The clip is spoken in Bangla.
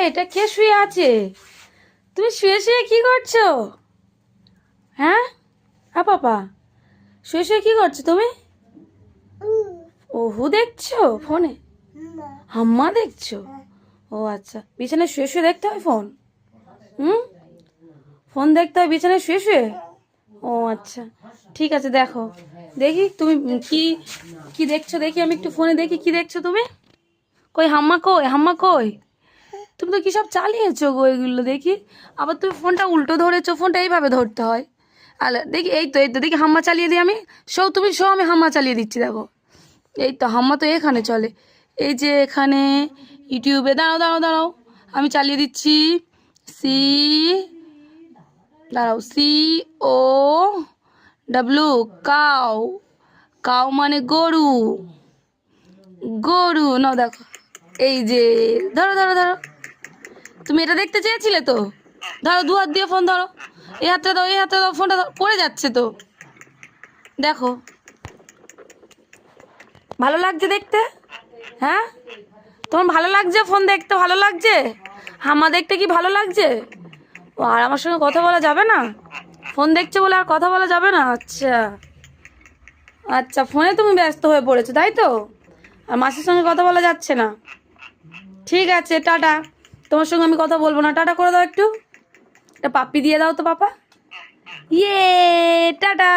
এটা কে শুয়ে আছে? তুমি শুয়ে শুয়ে কি করছো? হ্যাঁ পাপা, শুয়ে শুয়ে কি করছো তুমি? ওহু দেখছো ফোনে? হাম্মা দেখছো? ও আচ্ছা, বিছানায় শুয়ে শুয়ে দেখতে হয় ফোন? হুম, ফোন দেখতে হয় বিছানায় শুয়ে শুয়ে? ও আচ্ছা, ঠিক আছে, দেখো দেখি তুমি কি কি দেখছো, দেখি আমি একটু ফোনে দেখি কি দেখছো তুমি। কই হাম্মা, কই হাম্মা কই? তুমি তো কি সব চালিয়েছো গো এগুলো দেখি। আবার তুমি ফোনটা উল্টো ধরেছো, ফোনটা এইভাবে ধরতে হয়। আলে দেখি, এই তো দেখি হাম্মা চালিয়ে দিই আমি। তুমি শো, আমি হাম্মা চালিয়ে দিচ্ছি, দেখো। এই তো হাম্মা তো এখানে চলে, এই যে এখানে ইউটিউবে। দাঁড়াও দাঁড়াও দাঁড়াও, আমি চালিয়ে দিচ্ছি। সি, দাঁড়াও, CO ডাব্লু, কাউ। কাউ মানে গরু, গরু নাও দেখো। এই যে, ধরো ধরো ধরো, তুমি এটা দেখতে চেয়েছিলে তো। ধরো, দু হাত দিয়ে ফোন ধরো। এই হাতটা দাও, এই হাতটা দাও, ফোনটা পড়ে যাচ্ছে তো। দেখো, ভালো লাগছে দেখতে? হ্যাঁ, তোমার ভালো লাগছে ফোন দেখতে? ভালো লাগছে? হামা দেখতে কি ভালো লাগছে? ও, আর আমার সঙ্গে কথা বলা যাবে না? ফোন দেখছে বলে আর কথা বলা যাবে না? আচ্ছা আচ্ছা, ফোনে তুমি ব্যস্ত হয়ে পড়েছো তাই তো, আর মাসির সঙ্গে কথা বলা যাচ্ছে না। ঠিক আছে, টাটা। তোমার সঙ্গে আমি কথা বলবো না, টাটা করে দাও একটু। এটা পাপ্পি দিয়ে দাও তো পাপা। ইয়ে, টাটা।